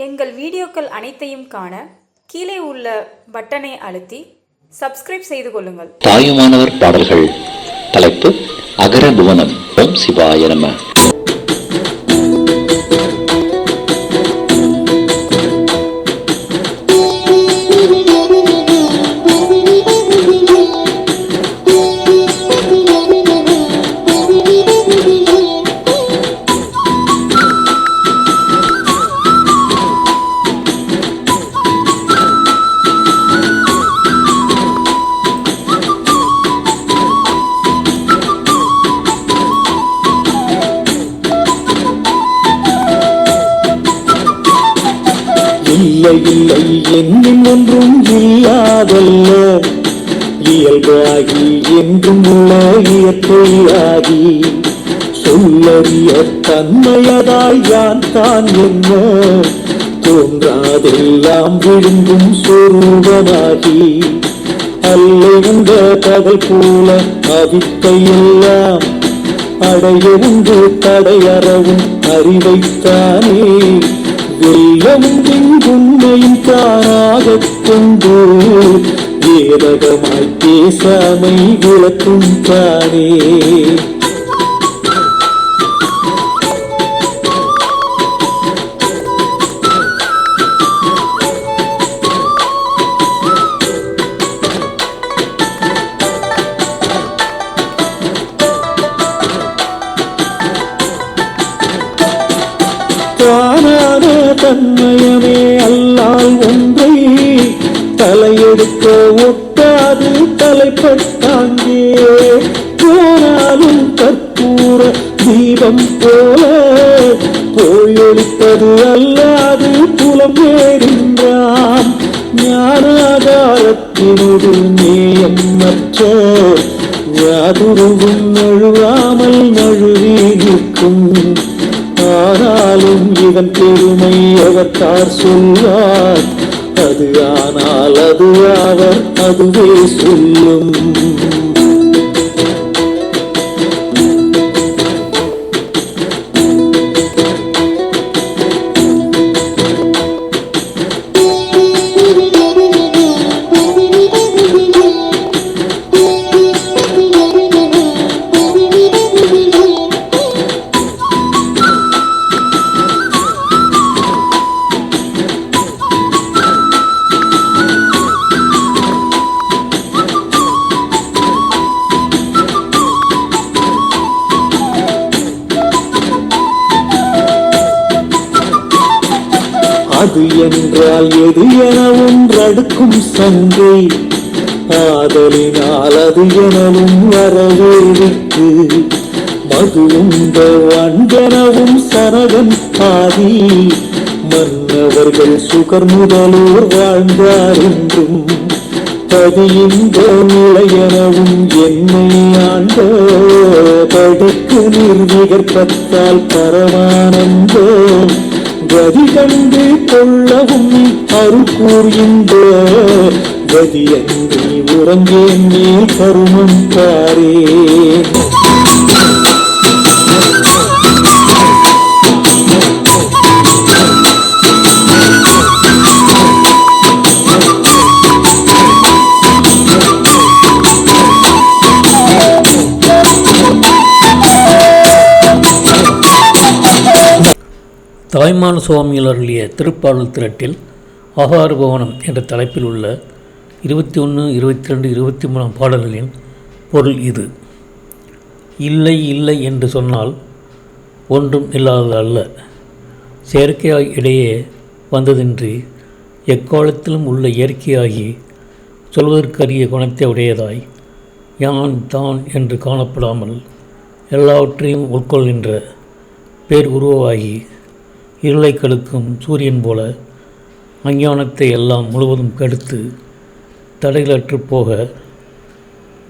எங்கள் வீடியோக்கள் அனைத்தையும் காண கீழே உள்ள பட்டனை அழுத்தி சப்ஸ்கிரைப் செய்து கொள்ளுங்கள். தாயுமானவர் பாடல்கள். தலைப்பு அகர புவனம். ஓம் சிவாய நம. இல்லை இல்லை என்னும் ஒன்றும் இல்லாதல்ல, இயல்பாகி என்றும் உள்ள இயற்கையாகி சொல்லறிய தன்மையதாய் யான் தான் என்ன தோன்றாதெல்லாம் விழுங்கும் சொரூபமாகி அல்ல கடல் போல அவித்தையெல்லாம் அடைய உண்டு தடையறவும் அறிவைத்தானே வெள்ளமும் உண்மையும் தானாகக் கொண்டு ஏரகமாய் பேசாமை விளக்கும் தானே. தானான தன்மயமே அல்லால் ஒன்றை தலையெடுக்க ஒட்டாது தலைப்பட்டாங்கே போனாலும் கற்பூர தீபம் போல போயொழிப்பது அல்லாது புலம் வேறின்றாம் ஞானாகாரத்தினொரு நேயம் மற்ற யாதுருவும் நழுவாமல் நழுவி நிற்கும். ஆனாலும் இதன் பெருமை எவர்கார் சொல்வார், அது ஆனால் அது அவர் அதுவே சொல்லும். அது என்றால் எது என ஒன்றடுக்கும் சங்கை ஆதலினால் அது எனவும் வரவேற்கு மது உண்ட வண்டனவும் சரகன் ஆதி மன்னவர்கள் சுகர் முதலோர் வாழ்ந்தார் என்றும் பதிந்த நிலையெனவும் என்னை ஆண்ட படுக்கு நிர்விகற்பத்தால் பரமானந்த கதி கண்டு கொள்ளவும் அருள் கூறுகின்ற கதியன்றி உறங்கேன் நீ கருமம் பாரே. தாய்மான சுவாமிகள் அருளிய திருப்பாடல் திரட்டில் ஆகார பவனம் என்ற தலைப்பில் உள்ள 21, 22, 23 பாடல்களின் பொருள் இது. இல்லை இல்லை என்று சொன்னால் ஒன்றும் இல்லாதது அல்ல, செயற்கையாய் இடையே வந்ததின்றி எக்காலத்திலும் உள்ள இயற்கையாகி சொல்வதற்கரிய குணத்தை உடையதாய் யான் தான் என்று காணப்படாமல் எல்லாவற்றையும் உட்கொள்கின்ற பேர் உருவாகி இருளை கெடுக்கும் சூரியன் போல அஞ்ஞானத்தை எல்லாம் முழுவதும் கெடுத்து தடைகளற்று போக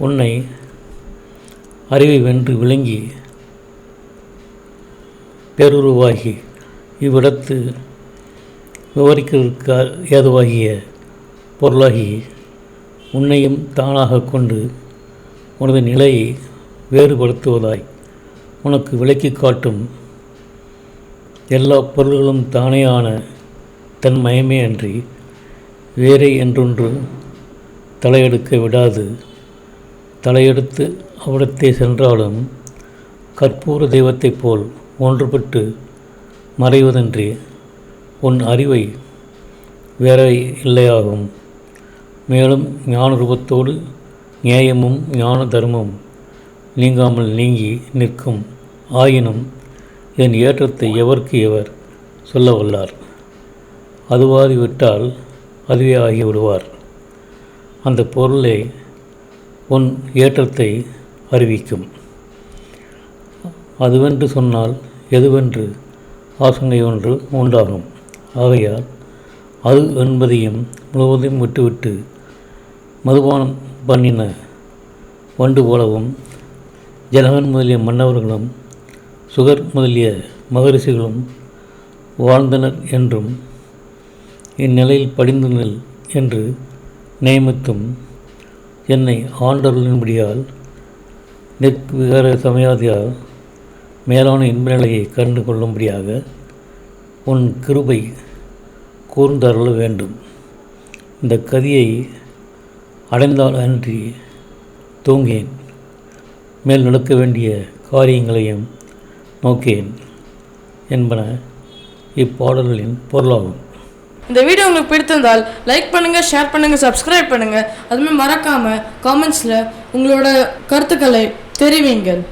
உன்னை அறிவை வென்று விளங்கி பேருருவாகி இவ்விடத்து விவரிக்கிறதுக்கு ஏதுவாகிய பொருளாகி உன்னையும் தானாக கொண்டு உனது நிலையை வேறுபடுத்துவதாய் உனக்கு விளக்கி காட்டும் எல்லா பொருள்களும் தானேயான தன் மயமே அன்றி வேறே என்றொன்று தலையெடுக்க விடாது. தலையெடுத்து அவிடத்தே சென்றாலும் கற்பூர தெய்வத்தைப் போல் ஒன்றுபட்டு மறைவதன்றி உன் அறிவை வேற இல்லையாகும். மேலும் ஞான ரூபத்தோடு நியாயமும் ஞான தர்மமும் நீங்காமல் நீங்கி நிற்கும். ஆயினும் இதன் ஏற்றத்தை எவருக்கு எவர் சொல்ல வல்லார்? அதுவாதி விட்டால் அதுவே ஆகிவிடுவார். அந்த பொருளே உன் ஏற்றத்தை அறிவிக்கும். அதுவென்று சொன்னால் எதுவென்று ஆசங்கை ஒன்று உண்டாகும். ஆகையால் அது என்பதையும் முழுவதையும் விட்டுவிட்டு மதுபானம் பண்ணின வண்டு போலவும் ஜனகன் முதலிய மன்னவர்களும் சுகர் முதலிய மகரிஷிகளும் வாழ்ந்தனர் என்றும் இந்நிலையில் படிந்து நில் என்று நியமித்தும் என்னை ஆண்டருளின்படியால் நிற்விகார சமயாதியால் மேலான இன்ப நிலையை கண்டு கொள்ளும்படியாக உன் கிருபை கூர்ந்தருள வேண்டும். இந்த கதியை அடைந்தால் அன்றி தூங்கேன். மேல் நடக்க வேண்டிய காரியங்களையும் நோக்கேன் என்பன இப்பாடல்களின் பொருளாகும். இந்த வீடியோ உங்களுக்கு பிடித்திருந்தால் லைக் பண்ணுங்கள், ஷேர் பண்ணுங்கள், சப்ஸ்கிரைப் பண்ணுங்கள். அதுமாதிரி மறக்காமல் காமெண்ட்ஸில் உங்களோட கருத்துக்களை தெரிவிங்கள்.